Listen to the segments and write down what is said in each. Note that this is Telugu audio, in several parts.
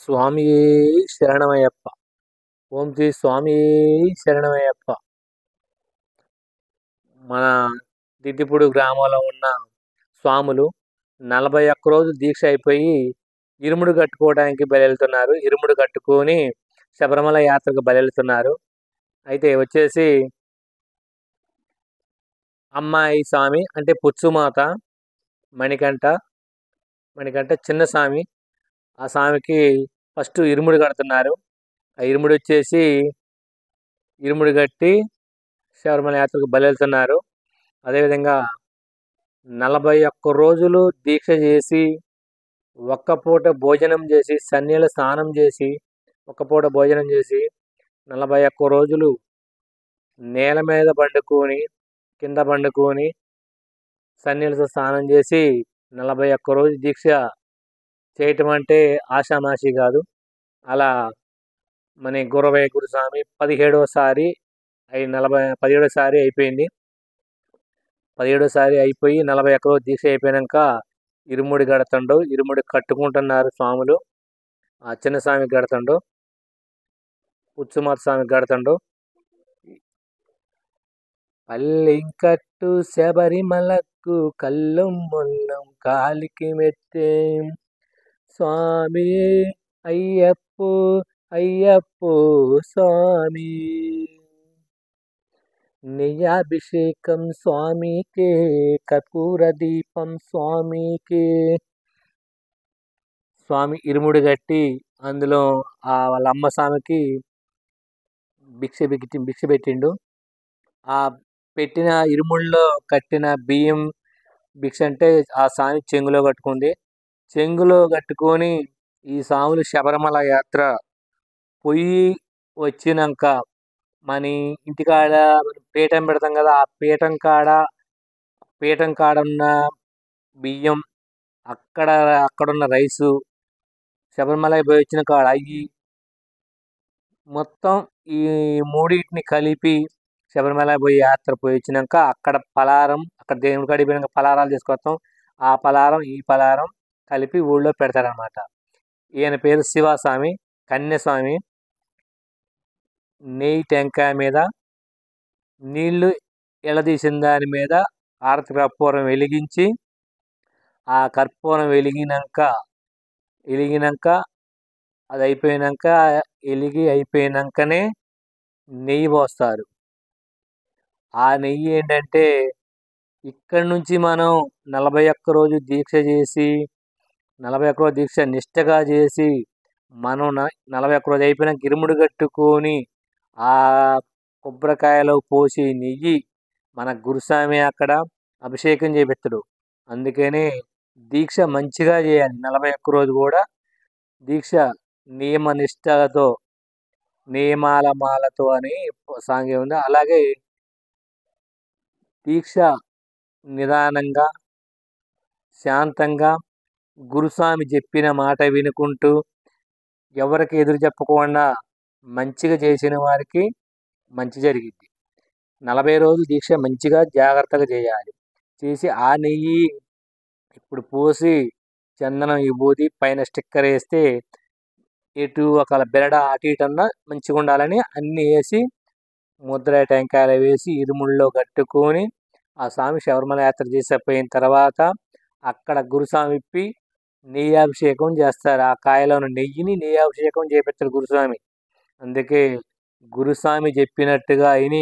స్వామియే శరణమయ్యప్ప. ఓం శ్రీ స్వామియే శరణమయ్యప్ప. మన దిద్దిపూడి గ్రామంలో ఉన్న స్వాములు 41 రోజులు దీక్ష అయిపోయి ఇరుముడు కట్టుకోవడానికి బయలుదేరుతున్నారు. ఇరుముడు కట్టుకొని శబరిమల యాత్రకు బయలుదేరుతున్నారు. అయితే వచ్చేసి అమ్మాయి స్వామి అంటే పుచ్చుమాత మణికంఠ చిన్న స్వామి. ఆ స్వామికి ఫస్ట్ ఇరుముడు కడుతున్నారు. ఆ ఇరుముడు వచ్చేసి ఇరుముడు కట్టి శబరిమల యాత్రకు బయలుదేరుతున్నారు. అదేవిధంగా 41 రోజులు దీక్ష చేసి ఒక్క పూట భోజనం చేసి సన్నీళ్ళ స్నానం చేసి ఒక్క పూట భోజనం చేసి 41 రోజులు నేల మీద పండుకొని కింద పండుకొని సన్నీళ్ళతో స్నానం చేసి 41 రోజు దీక్ష చేయటం అంటే ఆషామాషి కాదు. అలా మన గురవయ్య గురుస్వామి 17సారి 17సారి అయిపోయింది. 17సారి అయిపోయి 41 రోజు దీక్ష అయిపోయాక ఇరుముడి కడుతుండు. ఇరుముడి కట్టుకుంటున్నారు స్వాములు. ఆ చిన్న స్వామికి కడుతుండు, పుచ్చుమాత స్వామికి కడుతుండు. పల్లెంకట్టు శబరిమలకు కల్లం మొల్లం కాలికి మెట్టే స్వామి అయ్యప్పో అయ్యప్పో స్వామి. నెయ్యాభిషేకం స్వామికే కర్పూర దీపం స్వామికే. స్వామి ఇరుముడి కట్టి అందులో వాళ్ళ అమ్మ స్వామికి భిక్ష పెట్టిండు. ఆ పెట్టిన ఇరుముడిలో కట్టిన బియ్యం భిక్ష అంటే ఆ స్వామి చెంగులో కట్టుకుంది. చెంగులో కట్టుకొని ఈ స్వాములు శబరిమల యాత్ర పొయ్యి వచ్చినాక మన ఇంటికాడ పీఠం పెడతాం కదా, ఆ పీఠం కాడ ఉన్న బియ్యం, అక్కడున్న రైసు, శబరిమల పోయి వచ్చిన కాడ అయ్యి మొత్తం ఈ మూడింటిని కలిపి శబరిమల పోయి యాత్ర పోయి వచ్చినాక అక్కడ పలారం, అక్కడ దేవుడి కాడికి పోయినాక పలారాలు తీసుకొస్తాం. ఆ పలారం ఈ పలారం కలిపి ఊళ్ళో పెడతారనమాట. ఈయన పేరు శివస్వామి, కన్యస్వామి. నెయ్యి టెంకాయ మీద నీళ్లు ఎలదీసిన దాని మీద ఆరతి కర్పూరం వెలిగించి ఆ కర్పూరం వెలిగినాక అది అయిపోయినాకనే నెయ్యి పోస్తారు. ఆ నెయ్యి ఏంటంటే ఇక్కడి నుంచి మనం 41 రోజు దీక్ష చేసి 41 రోజు దీక్ష నిష్టగా చేసి మనం 41 రోజు అయిపోయినాక ఇరుముడు కట్టుకొని ఆ కొబ్బరికాయలో పోసి నెయ్యి మన గురుస్వామి అక్కడ అభిషేకం చేపిస్తాడు. అందుకనే దీక్ష మంచిగా చేయాలి. 41 రోజు కూడా దీక్ష నియమ నిష్టలతో నియమాలతో అని సాంగ్యం ఉంది. అలాగే దీక్ష నిదానంగా శాంతంగా గురుస్వామి చెప్పిన మాట వినుకుంటూ ఎవరికి ఎదురు చెప్పకుండా మంచిగా చేసిన వారికి మంచి జరిగింది. 40 రోజులు దీక్ష మంచిగా జాగ్రత్తగా చేయాలి. చేసి ఆ నెయ్యి ఇప్పుడు పోసి చందనం విభూది పైన స్టిక్కర్ వేస్తే ఇటు ఒక బెరడ అటు ఇటు అన్నా మంచిగా ఉండాలని అన్నీ వేసి ముద్ర టెంకాయలు వేసి ఇరుముల్లో కట్టుకొని ఆ స్వామి శబరిమల యాత్ర చేసిపోయిన తర్వాత అక్కడ గురుస్వామి ఇప్పి నెయ్యాభిషేకం చేస్తారు. ఆ కాయలో ఉన్న నెయ్యిని నెయ్యాభిషేకం చేపిస్తాడు గురుస్వామి. అందుకే గురుస్వామి చెప్పినట్టుగా విని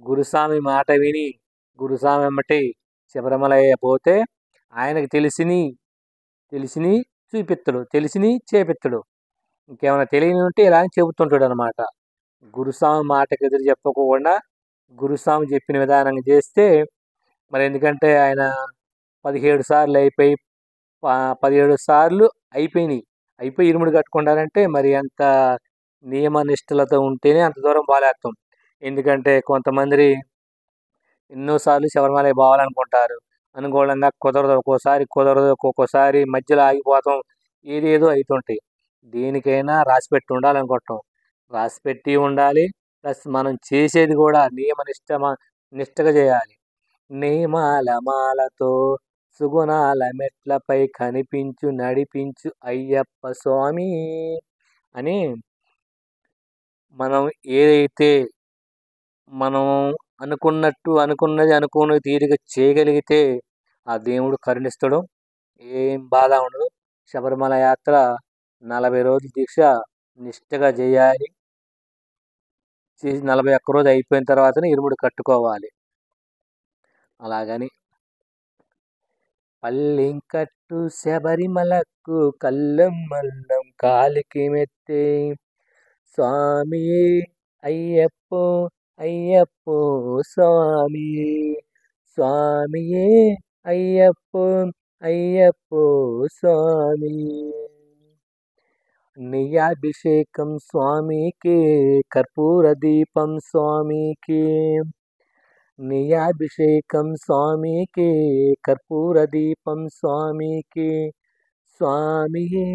గురుస్వామి మాట విని గురుస్వామి ఎమ్మటి శబరిమల పోతే ఆయనకు తెలిసిని చూపిస్తాడు, తెలిసిని చేపిస్తాడు. ఇంకేమైనా తెలియని ఉంటే ఇలా చెబుతుంటాడు అనమాట. గురుస్వామి మాటకు ఎదురు చెప్పకుండా గురుస్వామి చెప్పిన విధానం చేస్తే మరి ఎందుకంటే ఆయన 17 సార్లు అయిపోయి 17 సార్లు అయిపోయి ఇరుముడు కట్టుకుంటారంటే మరి ఎంత నియమ నిష్టలతో ఉంటేనే అంత దూరం బాలేస్తాం. ఎందుకంటే కొంతమంది ఎన్నోసార్లు శబరిమల పోవాలనుకుంటారు, అనుకూలంగా కుదరదు, ఒక్కొక్కసారి మధ్యలో ఆగిపోతాం, ఏదేదో అవుతుంటాయి. దేనికైనా రాసిపెట్టి ఉండాలనుకుంటాం, రాసిపెట్టి ఉండాలి. ప్లస్ మనం చేసేది కూడా నిష్టగా చేయాలి. నియమాల మాలతో సుగుణాల మెట్లపై కనిపించు నడిపించు అయ్యప్ప స్వామి. అని మనం ఏదైతే మనం అనుకున్నది తీరిక చేయగలిగితే ఆ దేవుడు కరుణిస్తాడు. ఏం బాధ ఉండదు. శబరిమల యాత్ర 40 రోజుల దీక్ష నిష్టగా చేయాలి. చేసి 41 రోజు అయిపోయిన తర్వాతనే ఇరుముడి కట్టుకోవాలి. అలాగని పల్లింకట్టు శబరిమలకు కళ్ళం మల్లం కాలికి మెత్తే స్వామియే అయ్యప్పో అయ్యప్పో స్వామియే స్వామియే అయ్యప్పో అయ్యప్పో స్వామియే నెయ్యాభిషేకం స్వామికి కర్పూర దీపం స్వామికి నెయ్యాభిషేకం స్వామికి కర్పూర దీపం స్వామికి స్వామియే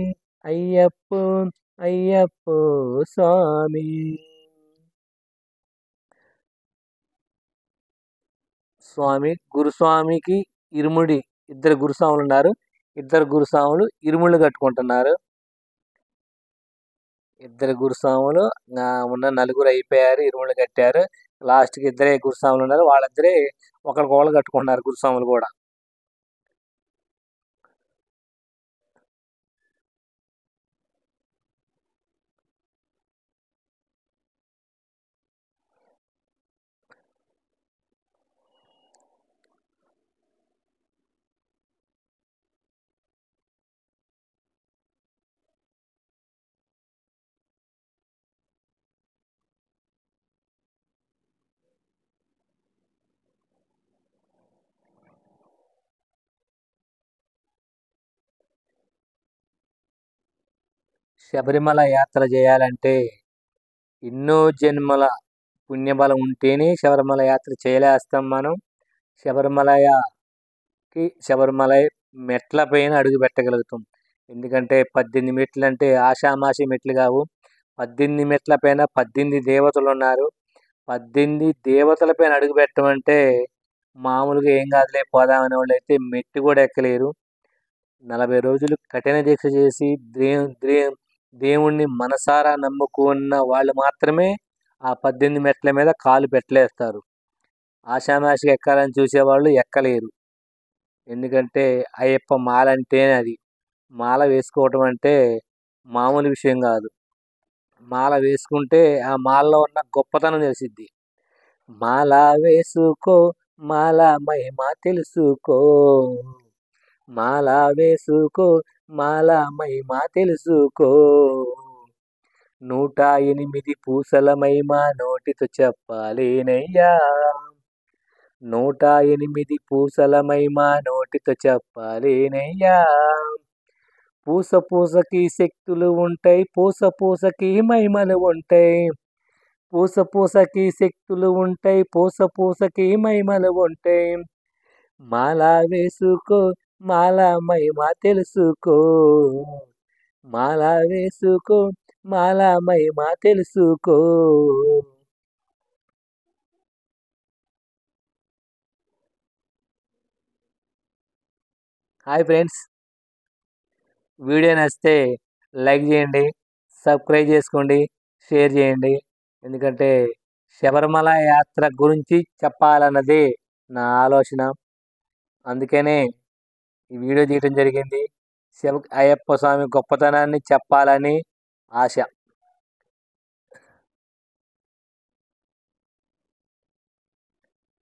అయ్యప్పో అయ్యప్పో స్వామి. స్వామి గురుస్వామికి ఇరుముడి ఇద్దరు గురుస్వాములు ఉన్నారు. ఇద్దరు గురుస్వాములు ఇరుముళ్ళు కట్టుకుంటున్నారు. ఇద్దరు గురుస్వాములు ఉన్న నలుగురు అయిపోయారు, ఇరుముళ్ళు కట్టారు. లాస్ట్కి ఇద్దరే గురుస్వాములు ఉన్నారు. వాళ్ళిద్దరే ఒకరికొకరు కట్టుకుంటున్నారు గురుస్వాములు కూడా. శబరిమల యాత్ర చేయాలంటే ఎన్నో జన్మల పుణ్యబలం ఉంటేనే శబరిమల యాత్ర చేయలేస్తాం మనం. శబరిమల మెట్ల పైన అడుగు పెట్టగలుగుతాం. ఎందుకంటే 18 మెట్లు అంటే ఆషామాషి మెట్లు కావు. 18 మెట్ల పైన 18 దేవతలు ఉన్నారు. 18 దేవతల పైన అడుగు పెట్టమంటే మామూలుగా ఏం కాదులే పోదామనే వాళ్ళు అయితే మెట్టు కూడా ఎక్కలేరు. 40 రోజులు కఠిన దీక్ష చేసి దేవుణ్ణి మనసారా నమ్ముకున్న వాళ్ళు మాత్రమే ఆ 18 మెట్ల మీద కాలు పెట్టలేస్తారు. ఆషామాషిగా ఎక్కాలని చూసేవాళ్ళు ఎక్కలేరు. ఎందుకంటే అయ్యప్ప మాల అంటేనే అది. మాల వేసుకోవటం అంటే మామూలు విషయం కాదు. మాల వేసుకుంటే ఆ మాలలో ఉన్న గొప్పతనం తెలిసిద్ది. మాల వేసుకో మాల మహిమ తెలుసుకో, మాల వేసుకో మాల మహిమ తెలుసుకో, 108 పూసల మహిమ నోటితో చెప్పలేనయ్యా, 108 పూసల మహిమ నోటితో చెప్పలేనయ్యా. పూస పూసకి శక్తులు ఉంటాయి, పూస పూసకి మహిమలు ఉంటాయి, పూస పూసకి శక్తులు ఉంటాయి, పూస పూసకి మహిమలు ఉంటాయి. మాల వేసుకో మాల మహిమ తెలుసుకో, మాల వేసుకో మాల మహిమ తెలుసుకో. హాయ్ ఫ్రెండ్స్, వీడియో నచ్చితే లైక్ చేయండి, సబ్స్క్రైబ్ చేసుకోండి, షేర్ చేయండి. ఎందుకంటే శబరిమల యాత్ర గురించి చెప్పాలన్నది నా ఆలోచన. అందుకనే ఈ వీడియో తీయటం జరిగింది. అయ్యప్ప స్వామి గొప్పతనాన్ని చెప్పాలని ఆశ.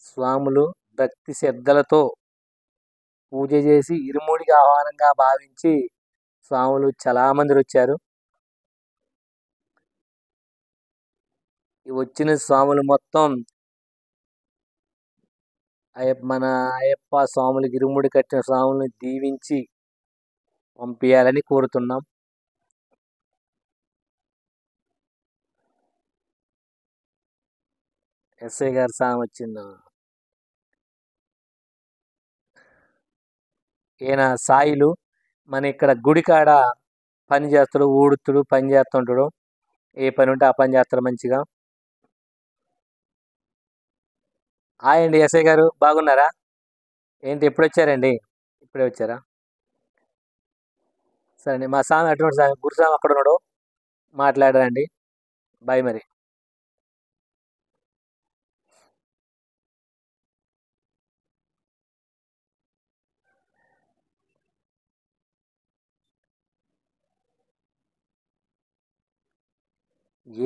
స్వాములు భక్తి శ్రద్ధలతో పూజ చేసి ఇరుముడికి ఆహ్వానంగా భావించి స్వాములు చాలా మంది వచ్చారు. ఈ వచ్చిన స్వాములు మొత్తం మన అయ్యప్ప స్వాములకి ఇరుముడి కట్టిన స్వాములను దీవించి పంపించాలని కోరుతున్నాం. ఎస్ఐ గారు స్వామి వచ్చింది. ఈయన సాయిలు మన ఇక్కడ గుడికాడ పని చేస్తాడు, ఊడుతుడు పని చేస్తుంటాడు. ఏ పని ఉంటే ఆ పని చేస్తాడు మంచిగా. హాయ్ అండి ఎస్ఐ గారు, బాగున్నారా? ఏంటి ఎప్పుడు వచ్చారండి? ఇప్పుడే వచ్చారా? సరే అండి. మా స్వామి అటువంటి స్వామి గురుస్వామి అక్కడ ఉన్నాడు. మాట్లాడరండి. బాయ్ మరి.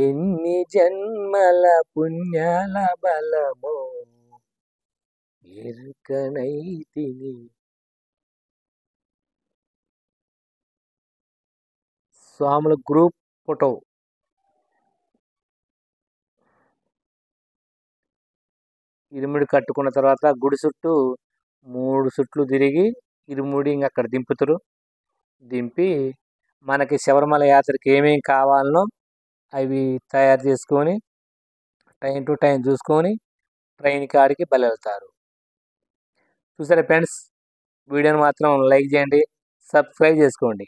ఎన్ని జన్మల పుణ్యాల బలమో ఎరుకనైతిని. స్వాముల గ్రూప్ ఫోటో. ఇరుముడి కట్టుకున్న తర్వాత గుడి చుట్టూ 3 చుట్లు తిరిగి ఇరుముడి ఇంక అక్కడ దింపుతారు. దింపి మనకి శబరిమల యాత్రకి ఏమేమి కావాలనో అవి తయారు చేసుకొని టైం టు టైం చూసుకొని ట్రైన్ కాడికి బయలుదేరుతారు. చూసారా ఫ్రెండ్స్, వీడియోని మాత్రం లైక్ చేయండి, సబ్స్క్రైబ్ చేసుకోండి.